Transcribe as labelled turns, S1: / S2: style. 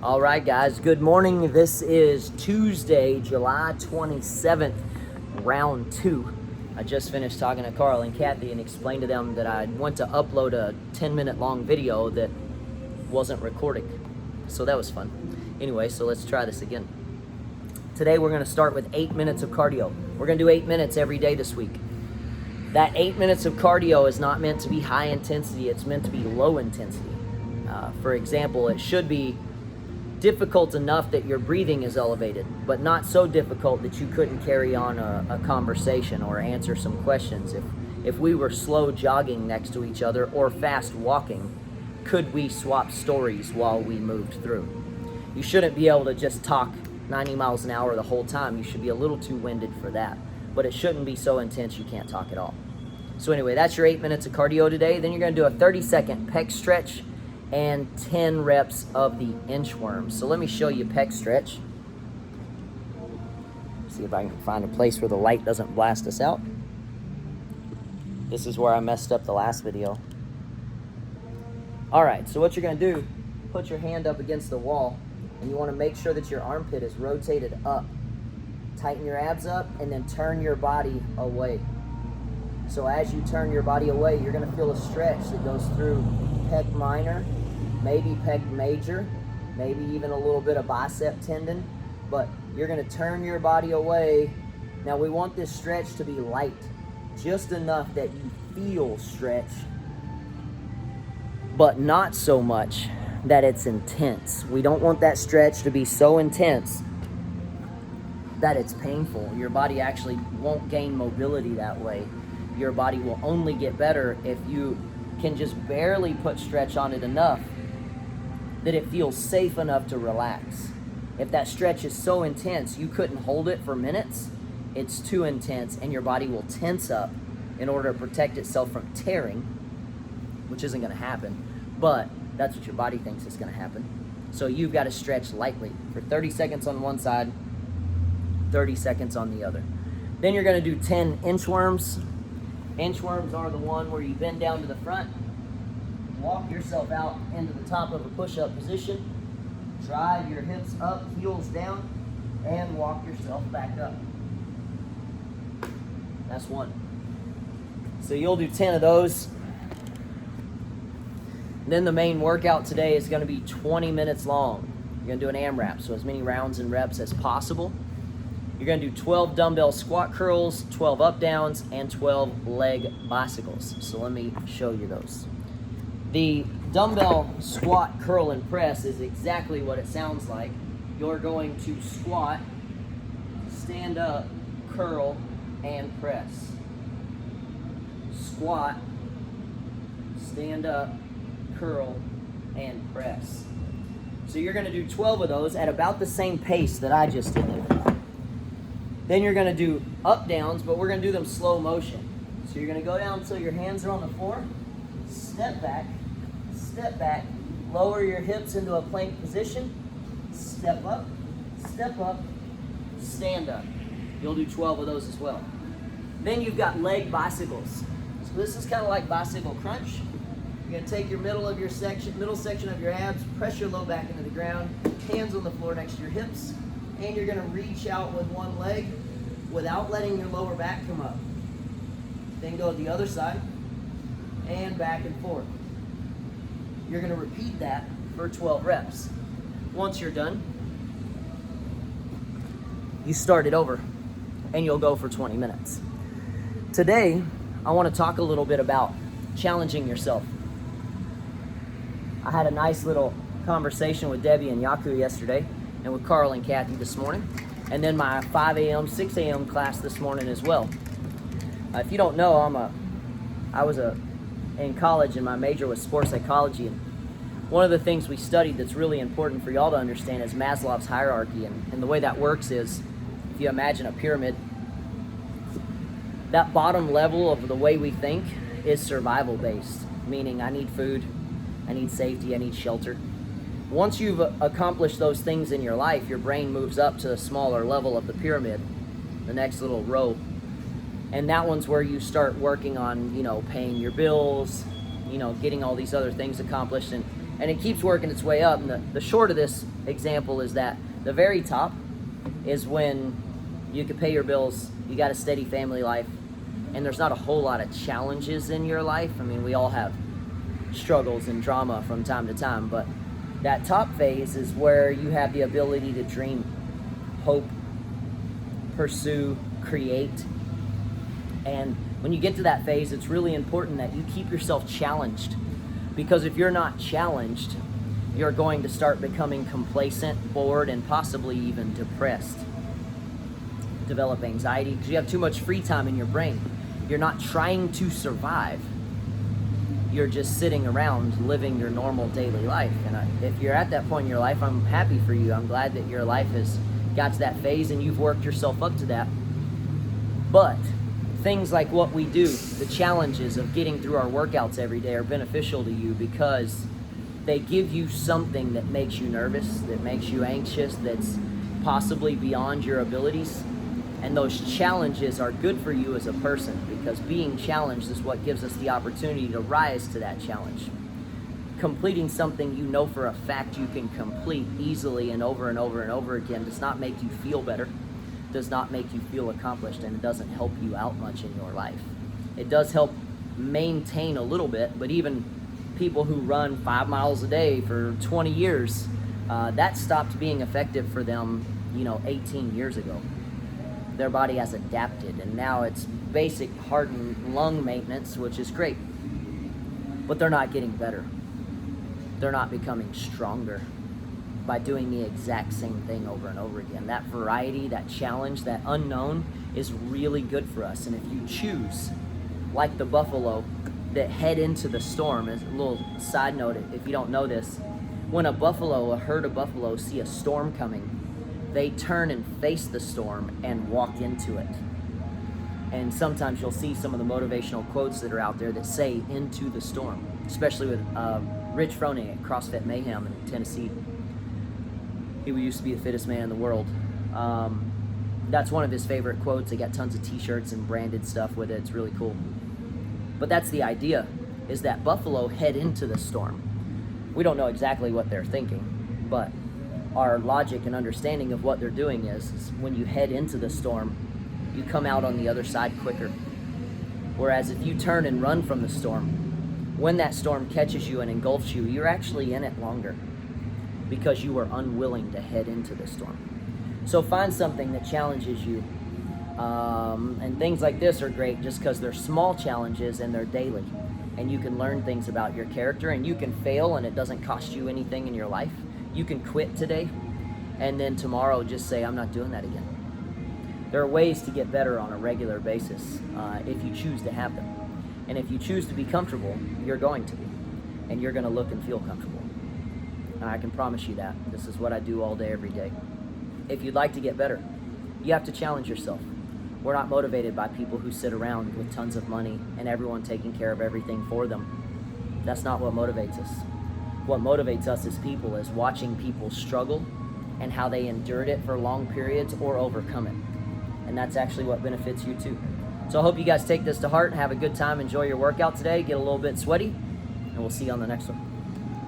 S1: All right, guys, good morning. This is Tuesday, July 27th, round 2. I just finished talking to Carl and Kathy and explained to them that I went to upload a 10-minute long video that wasn't recording. So that was fun. Anyway, so let's try this again. Today we're going to start with 8 minutes of cardio. We're going to do 8 minutes every day this week. That 8 minutes of cardio is not meant to be high intensity, it's meant to be low intensity. For example, it should be difficult enough that your breathing is elevated, but not so difficult that you couldn't carry on a conversation or answer some questions. If we were slow jogging next to each other or fast walking, could we swap stories while we moved through? You shouldn't be able to just talk 90 miles an hour the whole time. You should be a little too winded for that, but it shouldn't be so intense you can't talk at all. So anyway, that's your 8 minutes of cardio today. Then you're going to do a 30-second pec stretch and 10 reps of the inchworm. So let me show you pec stretch. See if I can find a place where the light doesn't blast us out. This is where I messed up the last video. All right, so what you're gonna do, put your hand up against the wall, and you wanna make sure that your armpit is rotated up. Tighten your abs up, and then turn your body away. So as you turn your body away, you're gonna feel a stretch that goes through pec minor, maybe pec major, maybe even a little bit of bicep tendon, but you're gonna turn your body away. Now we want this stretch to be light, just enough that you feel stretch, but not so much that it's intense. We don't want that stretch to be so intense that it's painful. Your body actually won't gain mobility that way. Your body will only get better if you can just barely put stretch on it enough that it feels safe enough to relax. If that stretch is so intense you couldn't hold it for minutes, it's too intense and your body will tense up in order to protect itself from tearing, which isn't gonna happen, but that's what your body thinks is gonna happen. So you've got to stretch lightly for 30 seconds on one side, 30 seconds on the other. Then you're gonna do 10 inchworms. Inchworms are the one where you bend down to the front, walk yourself out into the top of a push-up position, drive your hips up, heels down, and walk yourself back up. That's one. So you'll do 10 of those. Then the main workout today is going to be 20 minutes long. You're going to do an AMRAP, so as many rounds and reps as possible. You're going to do 12 dumbbell squat curls, 12 up downs, and 12 leg bicycles. So let me show you those. The dumbbell squat, curl, and press is exactly what it sounds like. You're going to squat, stand up, curl, and press. Squat, stand up, curl, and press. So you're going to do 12 of those at about the same pace that I just did. Then you're going to do up downs, but we're going to do them slow motion. So you're going to go down until your hands are on the floor, step back, lower your hips into a plank position, step up, stand up. You'll do 12 of those as well. Then you've got leg bicycles. So this is kind of like bicycle crunch. You're gonna take your middle section of your abs, press your low back into the ground, hands on the floor next to your hips, and you're gonna reach out with one leg without letting your lower back come up. Then go to the other side, and back and forth. You're gonna repeat that for 12 reps. Once you're done, you start it over, and you'll go for 20 minutes. Today, I wanna talk a little bit about challenging yourself. I had a nice little conversation with Debbie and Yaku yesterday, and with Carl and Kathy this morning, and then my 5 a.m., 6 a.m. class this morning as well. If you don't know, I was in college, and my major was sports psychology, and one of the things we studied that's really important for y'all to understand is Maslow's hierarchy, and the way that works is, if you imagine a pyramid, that bottom level of the way we think is survival based, meaning I need food, I need safety, I need shelter. Once you've accomplished those things in your life, your brain moves up to a smaller level of the pyramid, the next little row. And that one's where you start working on, paying your bills, getting all these other things accomplished. And And it keeps working its way up. And the short of this example is that the very top is when you can pay your bills, you got a steady family life, and there's not a whole lot of challenges in your life. I mean, we all have struggles and drama from time to time, but that top phase is where you have the ability to dream, hope, pursue, create. And when you get to that phase, it's really important that you keep yourself challenged, because if you're not challenged, you're going to start becoming complacent, bored, and possibly even depressed. Develop anxiety because you have too much free time in your brain. You're not trying to survive. You're just sitting around living your normal daily life. And if you're at that point in your life, I'm happy for you. I'm glad that your life has got to that phase and you've worked yourself up to that. But things like what we do, the challenges of getting through our workouts every day, are beneficial to you because they give you something that makes you nervous, that makes you anxious, that's possibly beyond your abilities. And those challenges are good for you as a person, because being challenged is what gives us the opportunity to rise to that challenge. Completing something you know for a fact you can complete easily and over and over and over again does not make you feel better, does not make you feel accomplished, and it doesn't help you out much in your life. It does help maintain a little bit, but even people who run 5 miles a day for 20 years, that stopped being effective for them, 18 years ago. Their body has adapted, and now it's basic heart and lung maintenance, which is great. But they're not getting better. They're not becoming stronger by doing the exact same thing over and over again. That variety, that challenge, that unknown is really good for us. And if you choose, like the buffalo that head into the storm, as a little side note, if you don't know this, when a herd of buffalo see a storm coming, they turn and face the storm and walk into it. And sometimes you'll see some of the motivational quotes that are out there that say "into the storm," especially with Rich Froning at CrossFit Mayhem in Tennessee. He used to be the fittest man in the world. That's one of his favorite quotes. They got tons of t-shirts and branded stuff with it. It's really cool. But that's the idea, is that buffalo head into the storm. We don't know exactly what they're thinking, but our logic and understanding of what they're doing is when you head into the storm, you come out on the other side quicker. Whereas if you turn and run from the storm, when that storm catches you and engulfs you, you're actually in it longer because you were unwilling to head into the storm. So find something that challenges you. And things like this are great just because they're small challenges and they're daily. And you can learn things about your character, and you can fail and it doesn't cost you anything in your life. You can quit today and then tomorrow just say, I'm not doing that again. There are ways to get better on a regular basis if you choose to have them. And if you choose to be comfortable, you're going to be. And you're going to look and feel comfortable. And I can promise you that. This is what I do all day, every day. If you'd like to get better, you have to challenge yourself. We're not motivated by people who sit around with tons of money and everyone taking care of everything for them. That's not what motivates us. What motivates us as people is watching people struggle and how they endured it for long periods or overcome it. And that's actually what benefits you too. So I hope you guys take this to heart and have a good time. Enjoy your workout today. Get a little bit sweaty, and we'll see you on the next one.